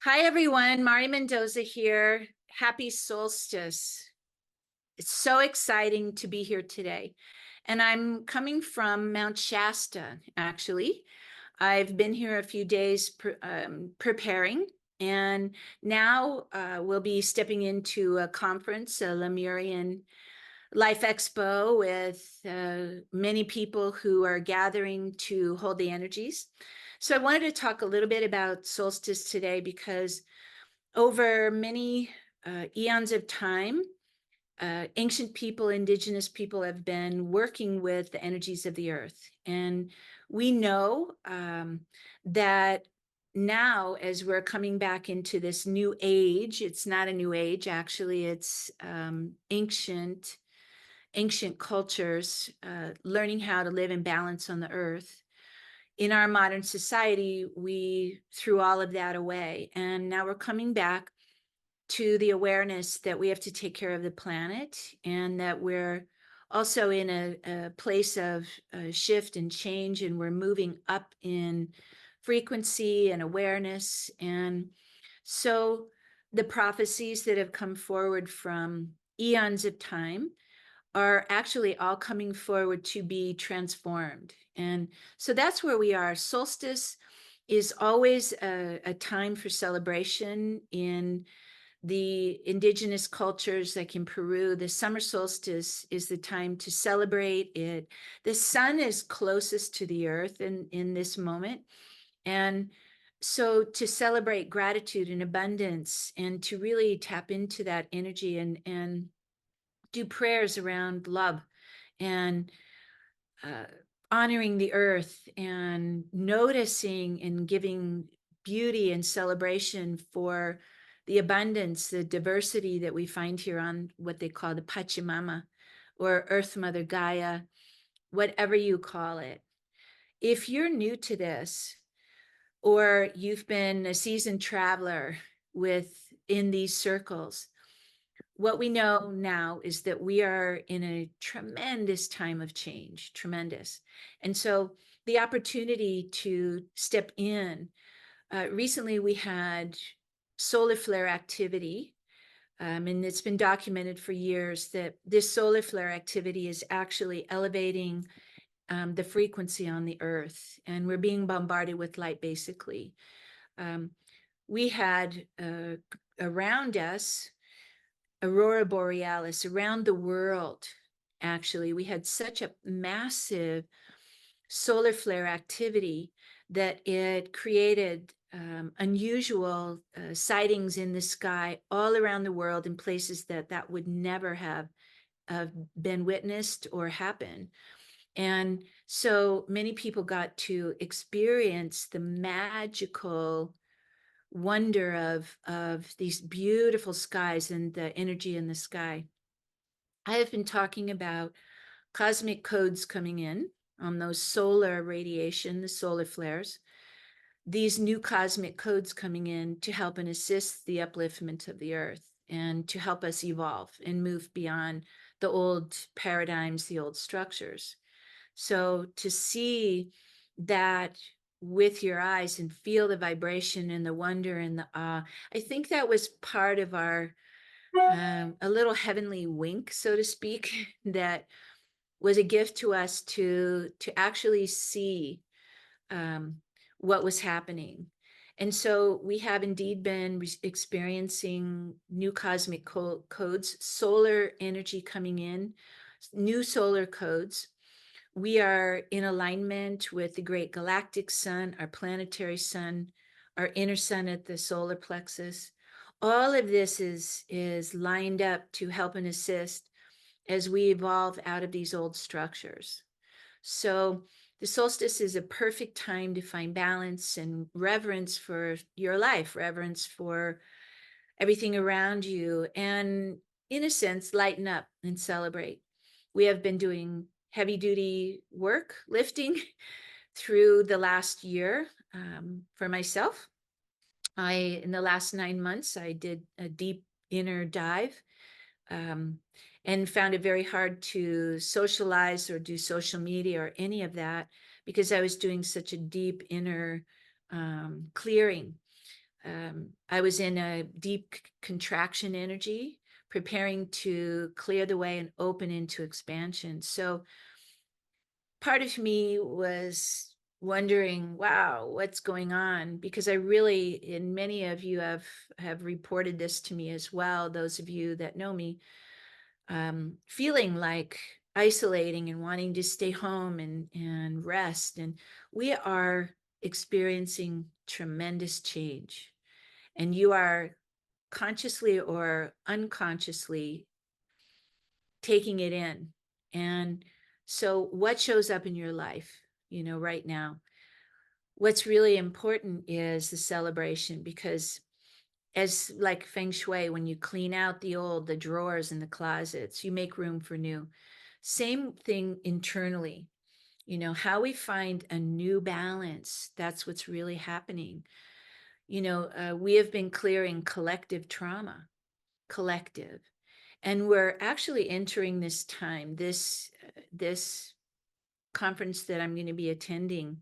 Hi, everyone. Mari Mendoza here. Happy Solstice. It's so exciting to be here today. And I'm coming from Mount Shasta, actually. I've been here a few days preparing, and now we'll be stepping into a conference, a Lemurian Life Expo, with many people who are gathering to hold the energies. So I wanted to talk a little bit about solstice today because over many eons of time, ancient people, indigenous people have been working with the energies of the earth. And we know that now, as we're coming back into this new age, it's not a new age, actually, it's ancient cultures learning how to live in balance on the earth. In our modern society, we threw all of that away. And now we're coming back to the awareness that we have to take care of the planet, and that we're also in a place of shift and change, and we're moving up in frequency and awareness. And so the prophecies that have come forward from eons of time are actually all coming forward to be transformed. And so that's where we are. Solstice is always a time for celebration in the indigenous cultures, like in Peru. The summer solstice is the time to celebrate it. The sun is closest to the earth in this moment. And so to celebrate gratitude and abundance, and to really tap into that energy, and do prayers around love, and uh, honoring the earth, and noticing and giving beauty and celebration for the abundance, the diversity that we find here on what they call the Pachamama, or Earth Mother Gaia, whatever you call it. If you're new to this, or you've been a seasoned traveler within these circles, what we know now is that we are in a tremendous time of change, tremendous. And so the opportunity to step in, recently we had solar flare activity, and it's been documented for years that this solar flare activity is actually elevating the frequency on the earth, and we're being bombarded with light, basically. We had around us aurora borealis around the world. Actually, we had such a massive solar flare activity that it created unusual sightings in the sky all around the world, in places that would never have been witnessed or happened. And so many people got to experience the magical wonder of these beautiful skies and the energy in the sky. I have been talking about cosmic codes coming in on those solar radiation, the solar flares, these new cosmic codes coming in to help and assist the upliftment of the earth, and to help us evolve and move beyond the old paradigms, the old structures. So to see that with your eyes, and feel the vibration and the wonder and the awe, I think that was part of our a little heavenly wink, so to speak, that was a gift to us to actually see what was happening. And so we have indeed been experiencing new cosmic codes, solar energy coming in, new solar codes. We are in alignment with the great galactic sun, our planetary sun, our inner sun at the solar plexus. All of this is lined up to help and assist as we evolve out of these old structures. So the solstice is a perfect time to find balance and reverence for your life, reverence for everything around you, and in a sense, lighten up and celebrate. We have been doing heavy duty work, lifting, through the last year. For myself, in the last 9 months, I did a deep inner dive, and found it very hard to socialize or do social media or any of that, because I was doing such a deep inner clearing. I was in a deep contraction energy, preparing to clear the way and open into expansion. So part of me was wondering, wow, what's going on? Because I really, and many of you have reported this to me as well, those of you that know me, feeling like isolating and wanting to stay home and rest. And we are experiencing tremendous change. And you are consciously or unconsciously taking it in. And so, what shows up in your life, right now? What's really important is the celebration, because as like feng shui, when you clean out the drawers and the closets, you make room for new. Same thing internally. How we find a new balance, that's what's really happening. We have been clearing collective trauma, collective, and we're actually entering this time, this conference that I'm going to be attending,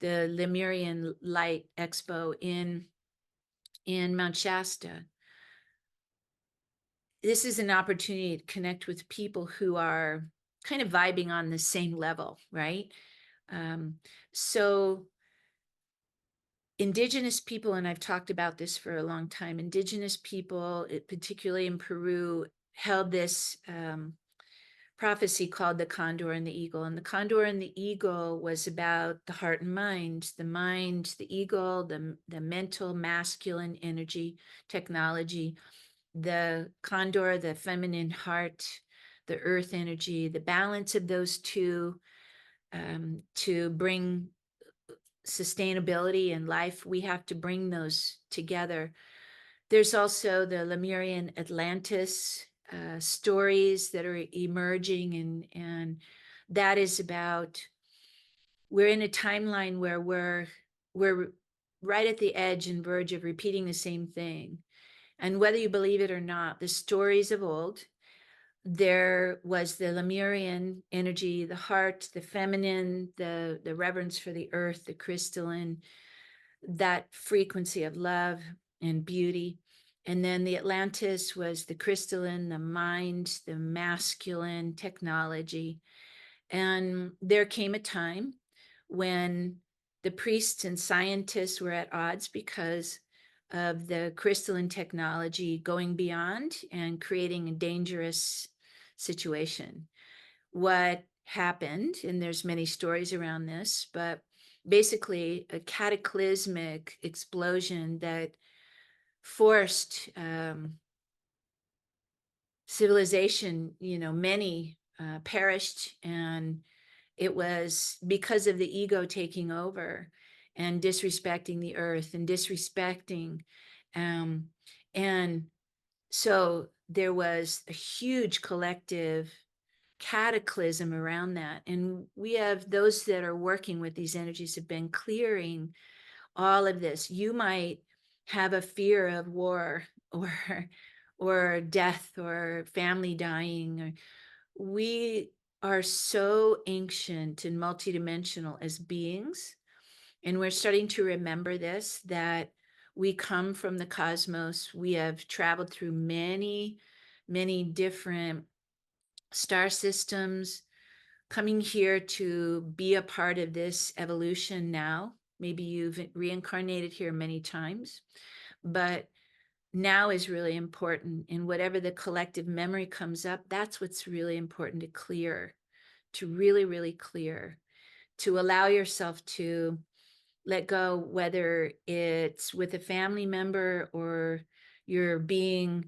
the Lemurian Light Expo in Mount Shasta. This is an opportunity to connect with people who are kind of vibing on the same level, right? Um, so Indigenous people, and I've talked about this for a long time, Indigenous people, particularly in Peru, held this prophecy called the Condor and the Eagle. And the Condor and the Eagle was about the heart and mind, the eagle, the mental, masculine energy, technology, the condor, the feminine heart, the earth energy, the balance of those two, to bring sustainability in life. We have to bring those together. There's also the Lemurian Atlantis stories that are emerging, and that is about, we're in a timeline where we're right at the edge and verge of repeating the same thing. And whether you believe it or not, the stories of old, there was the Lemurian energy, the heart, the feminine, the reverence for the earth, the crystalline, that frequency of love and beauty. And then the Atlantis was the crystalline, the mind, the masculine technology. And there came a time when the priests and scientists were at odds because of the crystalline technology going beyond and creating a dangerous situation. What happened, and there's many stories around this, but basically a cataclysmic explosion that forced civilization, many perished, and it was because of the ego taking over and disrespecting the earth and disrespecting, and so there was a huge collective cataclysm around that. And we have those that are working with these energies have been clearing all of this. You might have a fear of war or or death or family dying. We are so ancient and multidimensional as beings, and we're starting to remember this, that we come from the cosmos. We have traveled through many, many different star systems, coming here to be a part of this evolution now. Maybe you've reincarnated here many times, but now is really important. And whatever the collective memory comes up, that's what's really important to clear, to really, really clear, to allow yourself to let go, whether it's with a family member or you're being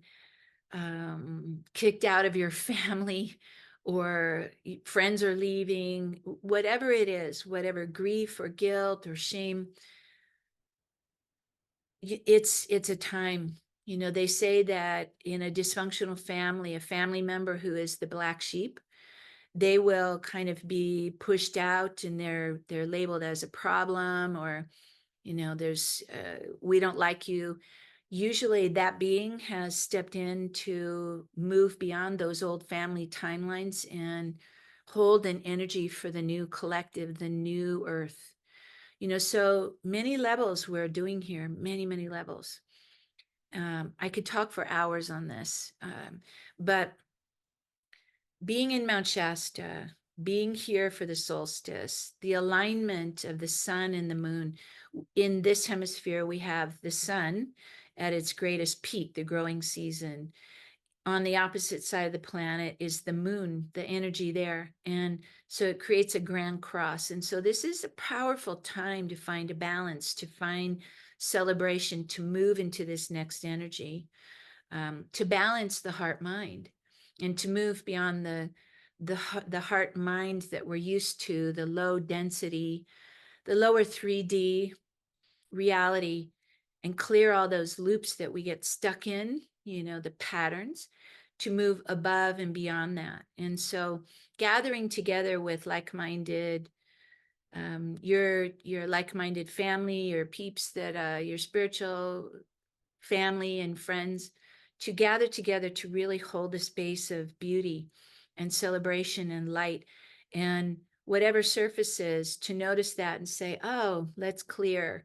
kicked out of your family, or friends are leaving, whatever it is, whatever grief or guilt or shame, it's a time. They say that in a dysfunctional family, a family member who is the black sheep, they will kind of be pushed out, and they're labeled as a problem, or there's we don't like you. Usually that being has stepped in to move beyond those old family timelines and hold an energy for the new collective, the new earth. So many levels we're doing here, many, many levels. I could talk for hours on this, but being in Mount Shasta, being here for the solstice, the alignment of the sun and the moon. In this hemisphere, we have the sun at its greatest peak, the growing season. On the opposite side of the planet is the moon, the energy there. And so it creates a grand cross. And so this is a powerful time to find a balance, to find celebration, to move into this next energy, to balance the heart mind, and to move beyond the heart mind that we're used to, the low density, the lower 3D reality, and clear all those loops that we get stuck in, the patterns, to move above and beyond that. And so gathering together with like-minded, your like-minded family, your peeps, that your spiritual family and friends, to gather together to really hold the space of beauty and celebration and light, and whatever surfaces, to notice that and say, oh, let's clear.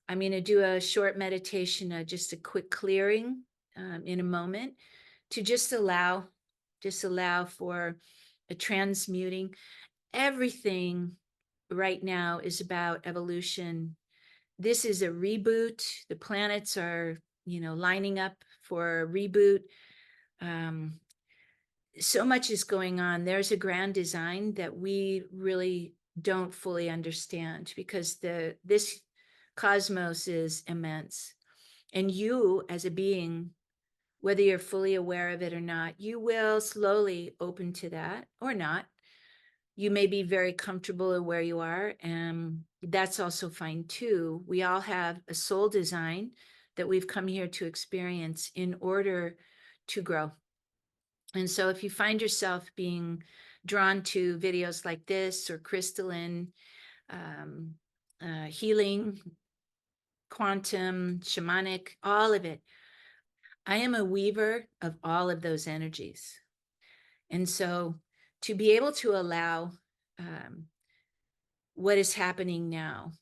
I'm going to do a short meditation, just a quick clearing, in a moment, to just allow for a transmuting. Everything right now is about evolution. This is a reboot. The planets are, lining up for a reboot. So much is going on. There's a grand design that we really don't fully understand, because this cosmos is immense. And you, as a being, whether you're fully aware of it or not, you will slowly open to that, or not. You may be very comfortable where you are, and that's also fine too. We all have a soul design that we've come here to experience in order to grow. And so if you find yourself being drawn to videos like this, or crystalline, healing, quantum, shamanic, all of it, I am a weaver of all of those energies. And so to be able to allow what is happening now,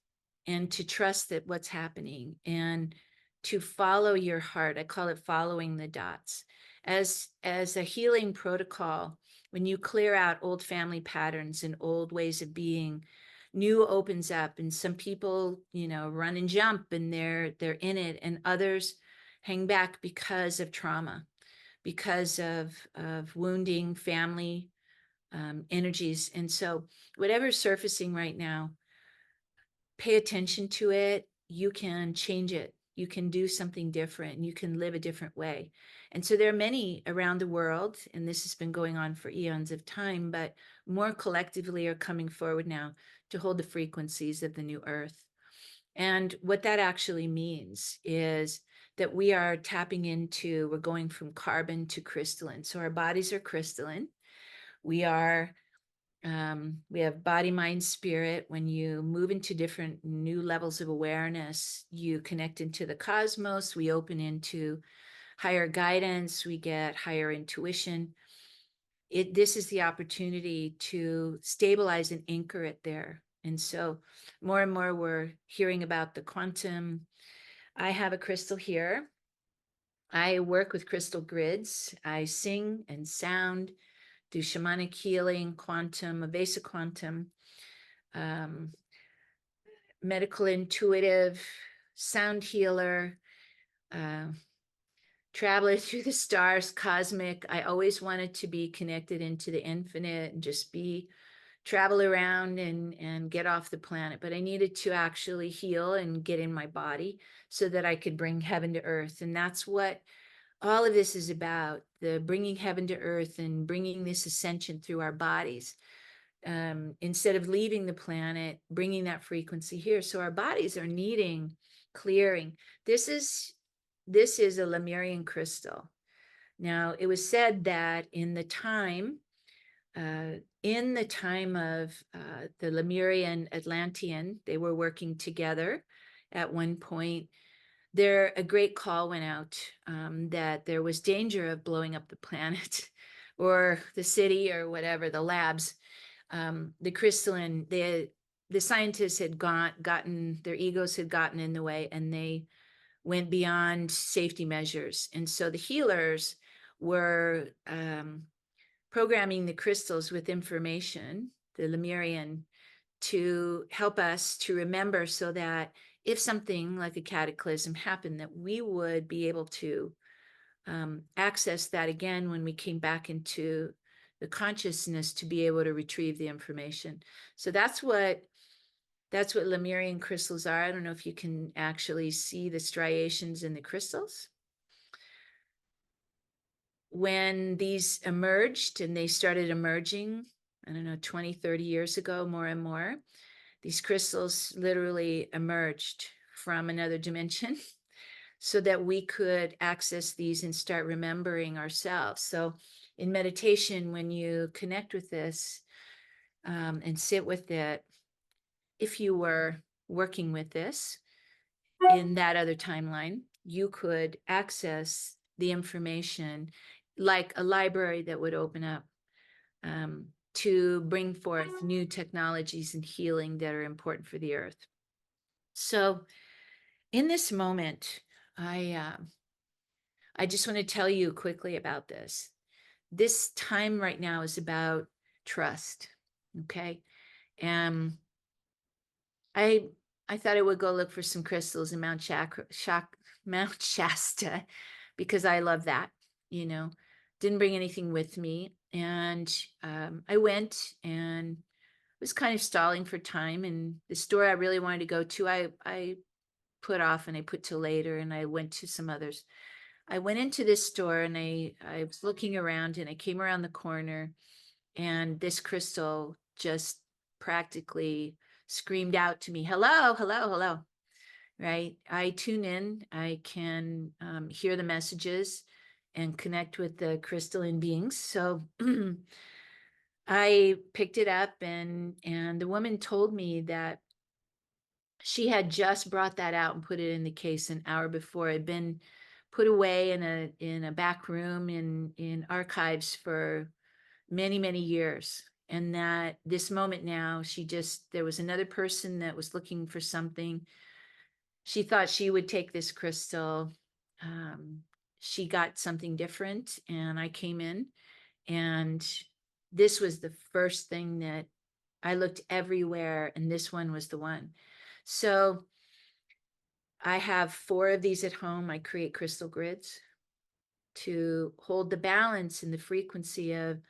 and to trust that what's happening, and to follow your heart, I call it following the dots, as a healing protocol. When you clear out old family patterns and old ways of being, new opens up. And some people, run and jump, and they're in it, and others hang back because of trauma, because of wounding family energies. And so whatever's surfacing right now, pay attention to it. You can change it. You can do something different, and you can live a different way. And so there are many around the world, and this has been going on for eons of time, but more collectively are coming forward now to hold the frequencies of the new earth. And what that actually means is that we are tapping into, we're going from carbon to crystalline. So our bodies are crystalline. We have body, mind, spirit. When you move into different new levels of awareness, you connect into the cosmos. We open into higher guidance. We get higher intuition. This is the opportunity to stabilize and anchor it there. And so more and more we're hearing about the quantum. I have a crystal here. I work with crystal grids. I sing and sound, do shamanic healing, quantum, evasive quantum, medical intuitive, sound healer, traveler through the stars, cosmic. I always wanted to be connected into the infinite and just travel around and get off the planet. But I needed to actually heal and get in my body so that I could bring heaven to earth. And that's what all of this is about, the bringing heaven to earth and bringing this ascension through our bodies. Instead of leaving the planet, bringing that frequency here. So our bodies are needing clearing. This is a Lemurian crystal. Now, it was said that in the time of the Lemurian Atlantean, they were working together at one point. A great call went out that there was danger of blowing up the planet or the city or whatever, the labs. The crystalline, the scientists had gotten their egos had gotten in the way, and they went beyond safety measures. And so the healers were programming the crystals with information, the Lemurian, to help us to remember, so that if something like a cataclysm happened, that we would be able to access that again when we came back into the consciousness, to be able to retrieve the information. So that's what Lemurian crystals are. I don't know if you can actually see the striations in the crystals. When these emerged, and they started emerging, I don't know, 20, 30 years ago, more and more, these crystals literally emerged from another dimension so that we could access these and start remembering ourselves. So in meditation, when you connect with this and sit with it, if you were working with this in that other timeline, you could access the information like a library that would open up to bring forth new technologies and healing that are important for the earth. So in this moment, I just want to tell you quickly about this. This time right now is about trust, okay? And I thought I would go look for some crystals in Mount Shasta, because I love that, you know. Didn't bring anything with me. And I went and was kind of stalling for time. And the store I really wanted to go to, I put off, and I put till later, and I went to some others. I went into this store, and I was looking around, and I came around the corner, and this crystal just practically screamed out to me, hello, hello, hello, right? I tune in, I can hear the messages and connect with the crystalline beings. So I picked it up, and the woman told me that she had just brought that out and put it in the case an hour before. It had been put away in a back room in archives for many, many years. And that this moment now, there was another person that was looking for something. She thought she would take this crystal. She got something different, and I came in, and this was the first thing that I looked everywhere, and this one was the one. So I have 4 of these at home. I create crystal grids to hold the balance and the frequency of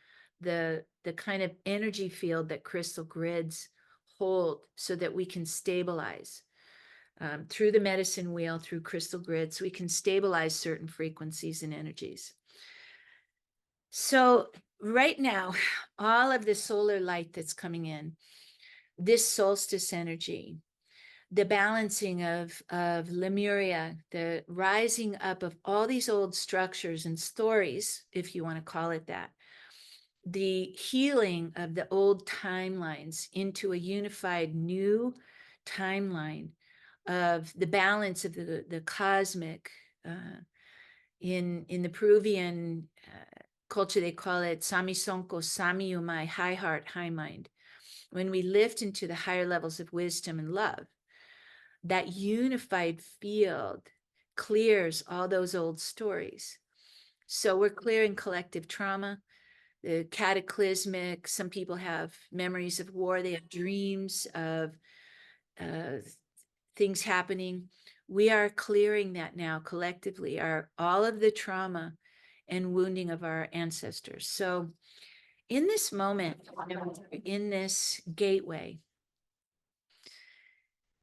the kind of energy field that crystal grids hold, so that we can stabilize through the medicine wheel, through crystal grids, we can stabilize certain frequencies and energies. So right now, all of the solar light that's coming in, this solstice energy, the balancing of Lemuria, the rising up of all these old structures and stories, if you want to call it that, the healing of the old timelines into a unified new timeline of the balance of the cosmic. In the Peruvian culture, they call it Samisonko Samiumai, high heart, high mind. When we lift into the higher levels of wisdom and love, that unified field clears all those old stories. So we're clearing collective trauma, the cataclysmic. Some people have memories of war. They have dreams of things happening. We are clearing that now collectively, all of the trauma and wounding of our ancestors. So in this moment, in this gateway,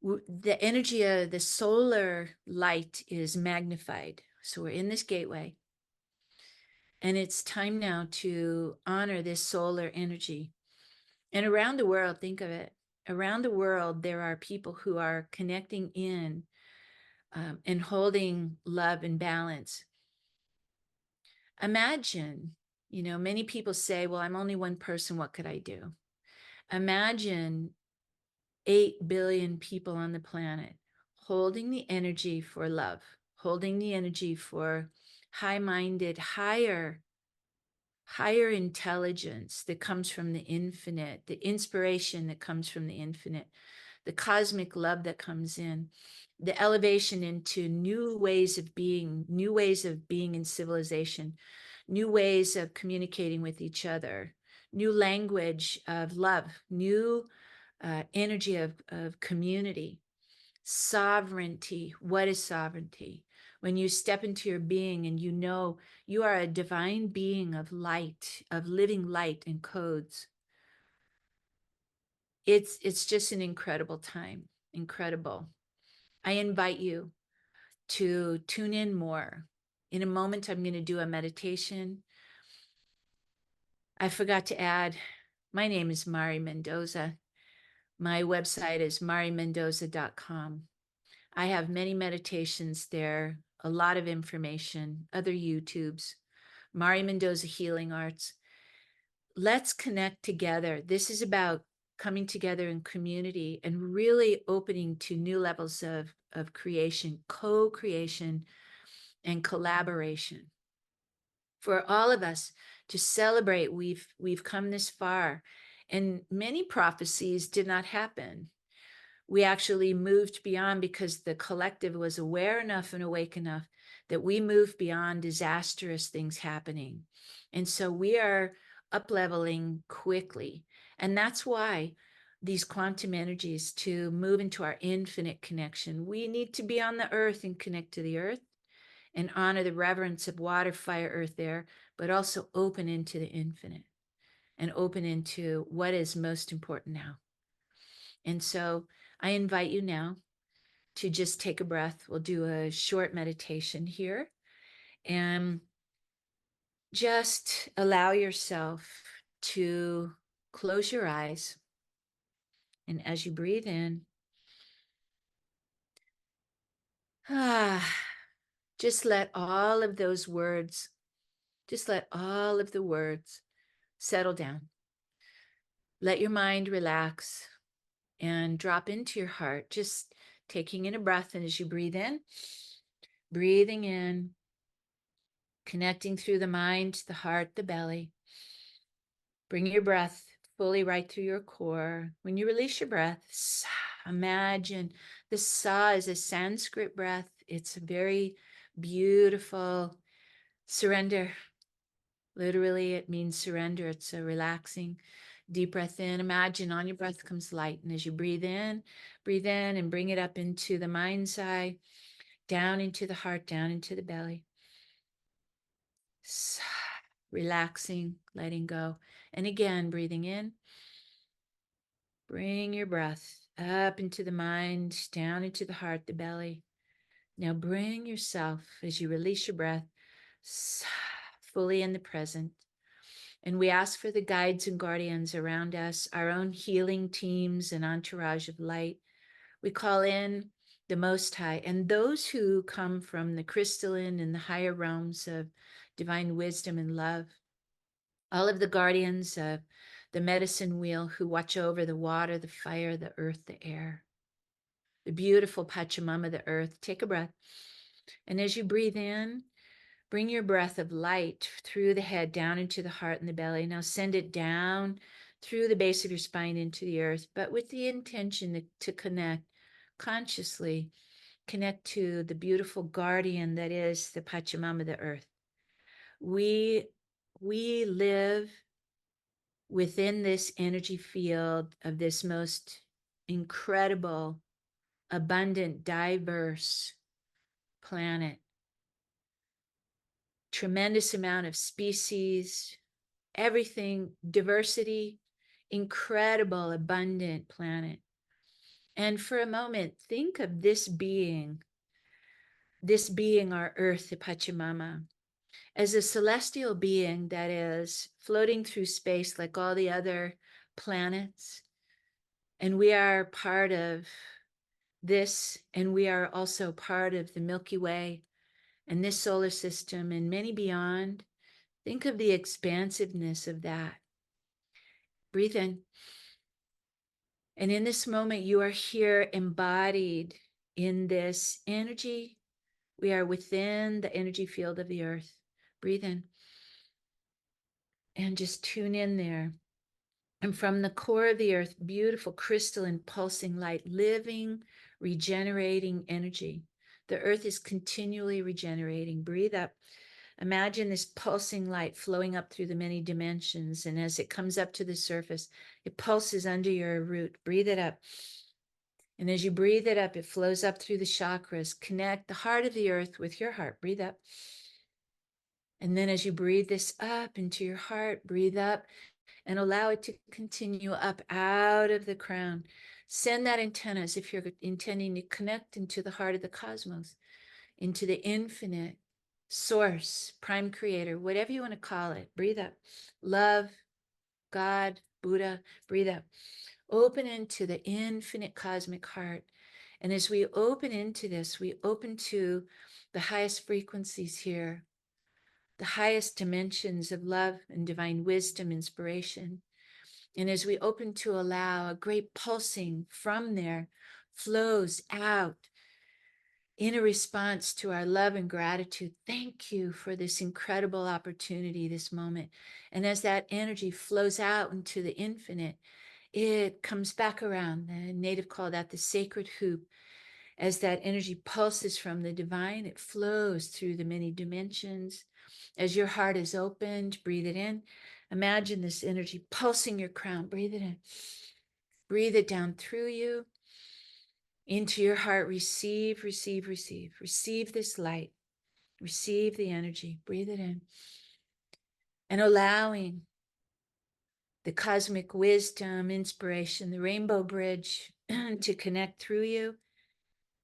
the energy of the solar light is magnified. So we're in this gateway, and it's time now to honor this solar energy. And around the world, think of it, around the world, there are people who are connecting in and holding love and balance. Imagine, many people say, well, I'm only one person, what could I do? Imagine 8 billion people on the planet holding the energy for love, holding the energy for high-minded, higher higher intelligence that comes from the infinite, the inspiration that comes from the infinite, the cosmic love that comes in, the elevation into new ways of being in civilization, new ways of communicating with each other, new language of love, new energy of community, sovereignty. What is sovereignty? When you step into your being and you know you are a divine being of light, of living light and codes. It's just an incredible time. Incredible. I invite you to tune in more. In a moment, I'm going to do a meditation. I forgot to add, my name is Mari Mendoza. My website is marimendoza.com. I have many meditations there, a lot of information, other YouTubes, Mari Mendoza Healing Arts. Let's connect together. This is about coming together in community and really opening to new levels of creation, co-creation, and collaboration. For all of us to celebrate, we've come this far, and many prophecies did not happen. We actually moved beyond because the collective was aware enough and awake enough that we moved beyond disastrous things happening. And so we are up leveling quickly. And that's why these quantum energies, to move into our infinite connection, we need to be on the earth and connect to the earth and honor the reverence of water, fire, earth, air, but also open into the infinite and open into what is most important now. And so I invite you now to just take a breath. We'll do a short meditation here and just allow yourself to close your eyes. And as you breathe in, just let all of those words, just let all of the words settle down. Let your mind relax and drop into your heart, just taking in a breath. And as you breathe in, breathing in, connecting through the mind, the heart, the belly. Bring your breath fully right through your core. When you release your breath, imagine the sa is a Sanskrit breath. It's a very beautiful surrender. Literally, it means surrender. It's a relaxing, deep breath in. Imagine on your breath comes light. And as you breathe in and bring it up into the mind's eye, down into the heart, down into the belly. Relaxing, letting go. And again, breathing in. Bring your breath up into the mind, down into the heart, the belly. Now bring yourself, as you release your breath, fully in the present. And we ask for the guides and guardians around us, our own healing teams and entourage of light. We call in the Most High and those who come from the crystalline and the higher realms of divine wisdom and love. All of the guardians of the medicine wheel who watch over the water, the fire, the earth, the air. The beautiful Pachamama, the earth. Take a breath. And as you breathe in, bring your breath of light through the head, down into the heart and the belly. Now send it down through the base of your spine into the earth, but with the intention to connect consciously, connect to the beautiful guardian that is the Pachamama, the earth. We live within this energy field of this most incredible, abundant, diverse planet. Tremendous amount of species, everything, diversity, incredible, abundant planet. And for a moment, think of this being, our earth, the Pachamama, as a celestial being that is floating through space like all the other planets. And we are part of this, and we are also part of the Milky Way and this solar system and many beyond. Think of the expansiveness of that. Breathe in. And in this moment, you are here embodied in this energy. We are within the energy field of the earth. Breathe in. and just tune in there. And from the core of the earth, beautiful crystalline pulsing light, living, regenerating energy. The earth is continually regenerating. Breathe up. Imagine this pulsing light flowing up through the many dimensions. And as it comes up to the surface, it pulses under your root. Breathe it up. And as you breathe it up, it flows up through the chakras. Connect the heart of the earth with your heart. Breathe up. And then as you breathe this up into your heart, breathe up and allow it to continue up out of the crown. Send that antenna as if you're intending to connect into the heart of the cosmos, into the infinite source, prime creator, whatever you want to call it. Breathe up. Love, God, Buddha, breathe up. Open into the infinite cosmic heart. And as we open into this, we open to the highest frequencies here, the highest dimensions of love and divine wisdom, inspiration. And as we open to allow, a great pulsing from there flows out in a response to our love and gratitude. Thank you for this incredible opportunity, this moment. And as that energy flows out into the infinite, it comes back around. The native call that the sacred hoop. As that energy pulses from the divine, it flows through the many dimensions. As your heart is opened, breathe it in. Imagine this energy pulsing your crown. Breathe it in. Breathe it down through you into your heart. Receive, receive, receive. Receive this light. Receive the energy. Breathe it in. And allowing the cosmic wisdom, inspiration, the rainbow bridge to connect through you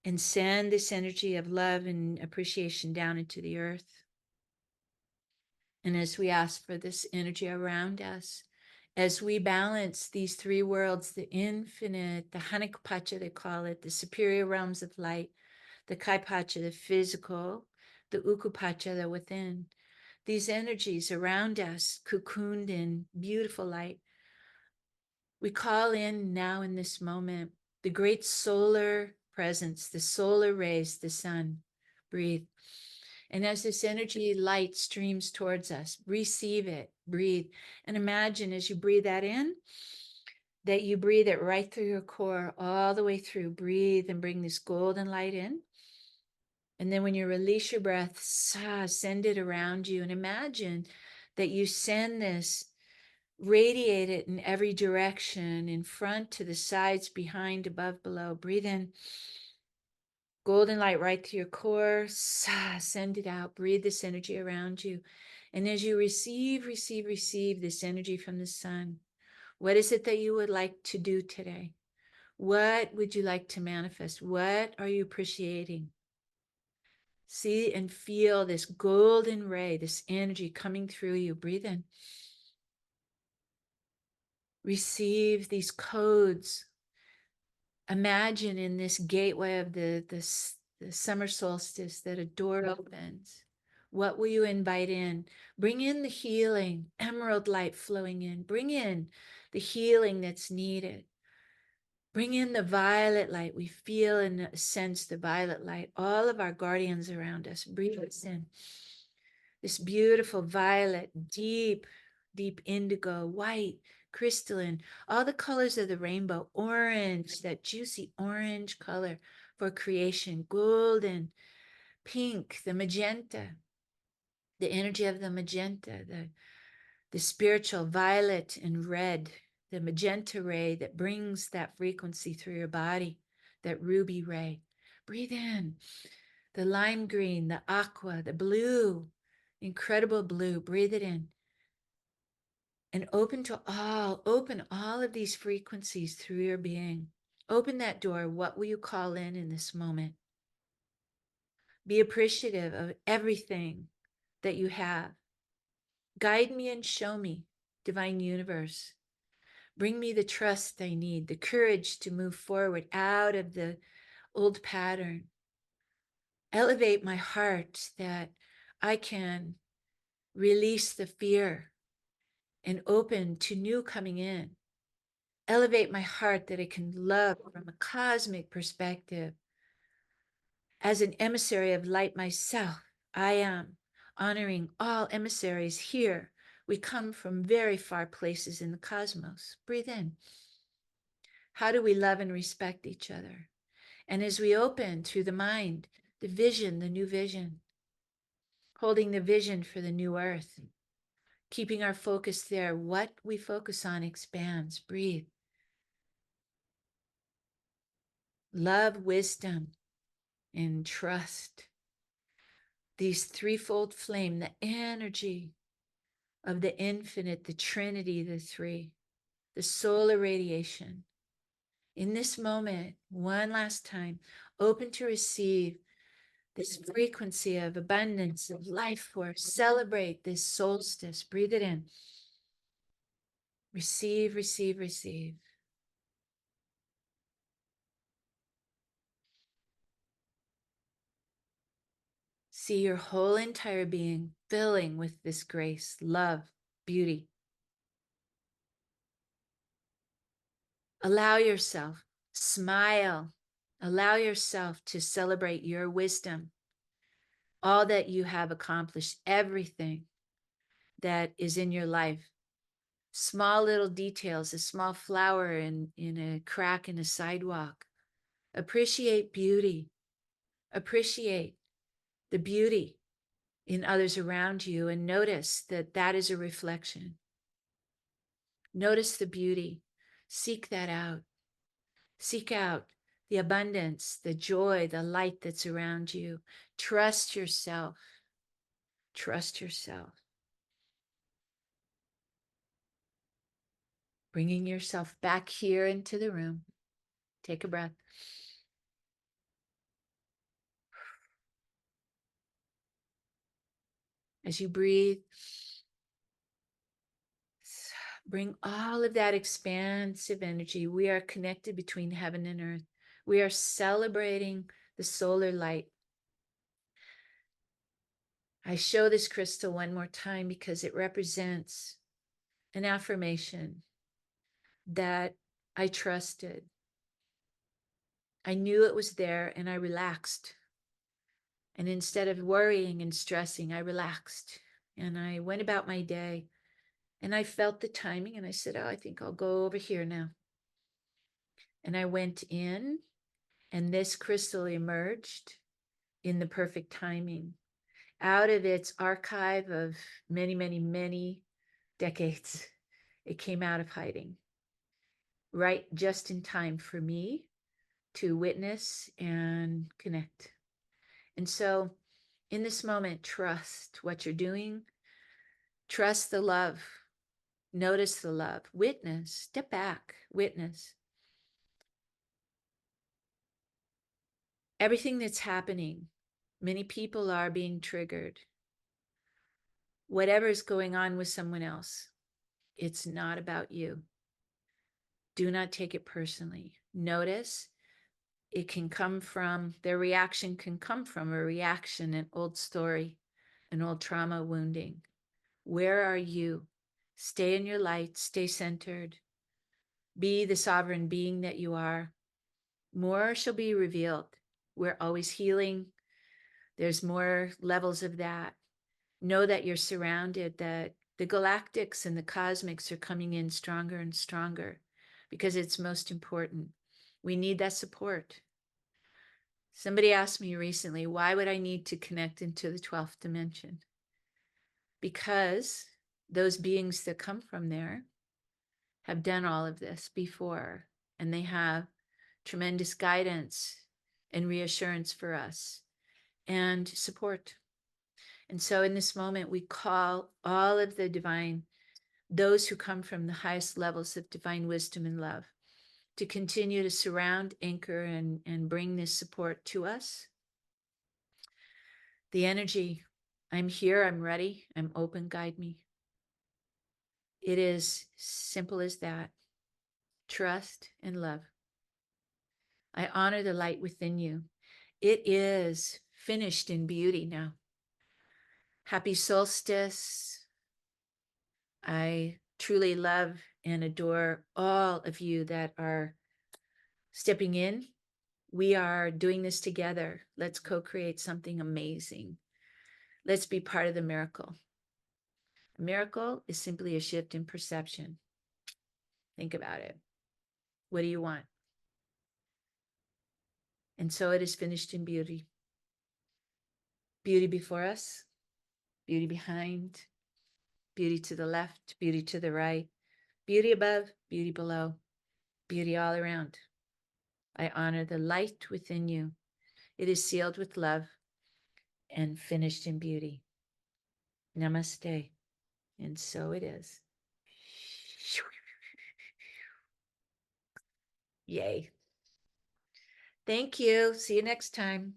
and send this energy of love and appreciation down into the earth. And as we ask for this energy around us, as we balance these three worlds, the infinite, the Hanikapacha, they call it, the superior realms of light, the Kaipacha, the physical, the Ukupacha, the within, these energies around us, cocooned in beautiful light, we call in now in this moment the great solar presence, the solar rays, the sun. Breathe. And as this energy light streams towards us, receive it, breathe. And imagine as you breathe that in, that you breathe it right through your core, all the way through. Breathe and bring this golden light in. And then when you release your breath, send it around you. And imagine that you send this, radiate it in every direction, in front, to the sides, behind, above, below. Breathe in. Golden light right to your core. Send it out. Breathe this energy around you. And as you receive this energy from the sun, what is it that you would like to do today? What would you like to manifest? What are you appreciating? See and feel this golden ray, this energy coming through you. Breathe in. Receive these codes. Imagine in this gateway of the summer solstice that a door opens. What will you invite in? Bring in the healing, emerald light flowing in. Bring in the healing that's needed. Bring in the violet light. We feel and sense the violet light. All of our guardians around us. Breathe us in. This beautiful violet, deep, deep indigo, white, crystalline, all the colors of the rainbow, orange, that juicy orange color for creation, golden, pink, the magenta, the energy of the magenta, the spiritual violet and red, the magenta ray that brings that frequency through your body, that ruby ray. Breathe in the lime green, the aqua, the blue, incredible blue. Breathe it in. And open all of these frequencies through your being. Open that door. What will you call in this moment? Be appreciative of everything that you have. Guide me and show me, divine universe. Bring me the trust I need, the courage to move forward out of the old pattern. Elevate my heart that I can release the fear and open to new coming in. Elevate my heart that I can love from a cosmic perspective. As an emissary of light myself, I am honoring all emissaries here We come from very far places in the cosmos. Breathe in. How do we love and respect each other? And as we open through the mind, the vision, the new vision, holding the vision for the new earth, keeping our focus there, what we focus on expands. Breathe. Love, wisdom, and trust. These threefold flame, the energy of the infinite, the Trinity, the three, the solar radiation. In this moment, one last time, open to receive this frequency of abundance, of life force. Celebrate this solstice. Breathe it in. Receive, receive, receive. See your whole entire being filling with this grace, love, beauty. Allow yourself, smile. Allow yourself to celebrate your wisdom, all that you have accomplished, everything that is in your life. Small little details, a small flower in a crack in a sidewalk. Appreciate beauty. Appreciate the beauty in others around you and notice that that is a reflection. Notice the beauty. Seek that out. Seek out the abundance, the joy, the light that's around you. Trust yourself. Trust yourself. Bringing yourself back here into the room. Take a breath. As you breathe, bring all of that expansive energy. We are connected between heaven and earth. We are celebrating the solar light. I show this crystal one more time because it represents an affirmation that I trusted. I knew it was there and I relaxed. And instead of worrying and stressing, I relaxed and I went about my day and I felt the timing and I said, oh, I think I'll go over here now. And I went in and this crystal emerged in the perfect timing out of its archive of many, many, many decades. It came out of hiding, right just in time for me to witness and connect. And so in this moment, trust what you're doing, trust the love, notice the love, witness, step back, witness. Everything that's happening, many people are being triggered. Whatever is going on with someone else, it's not about you. Do not take it personally. Notice it can come from, their reaction can come from a reaction, an old story, an old trauma wounding. Where are you? Stay in your light, stay centered. Be the sovereign being that you are. More shall be revealed. We're always healing. There's more levels of that. Know that you're surrounded, that the galactics and the cosmics are coming in stronger and stronger because it's most important. We need that support. Somebody asked me recently, why would I need to connect into the 12th dimension? Because those beings that come from there have done all of this before, and they have tremendous guidance and reassurance for us and support. And so in this moment, we call all of the divine, those who come from the highest levels of divine wisdom and love, to continue to surround, anchor, and bring this support to us. The energy, I'm here, I'm ready, I'm open, guide me. It is simple as that. Trust and love. I honor the light within you. It is finished in beauty now. Happy solstice. I truly love and adore all of you that are stepping in. We are doing this together. Let's co-create something amazing. Let's be part of the miracle. A miracle is simply a shift in perception. Think about it. What do you want? And so it is finished in beauty. Beauty before us, beauty behind, beauty to the left, beauty to the right, beauty above, beauty below, beauty all around. I honor the light within you. It is sealed with love and finished in beauty. Namaste. And so it is. Yay. Thank you. See you next time.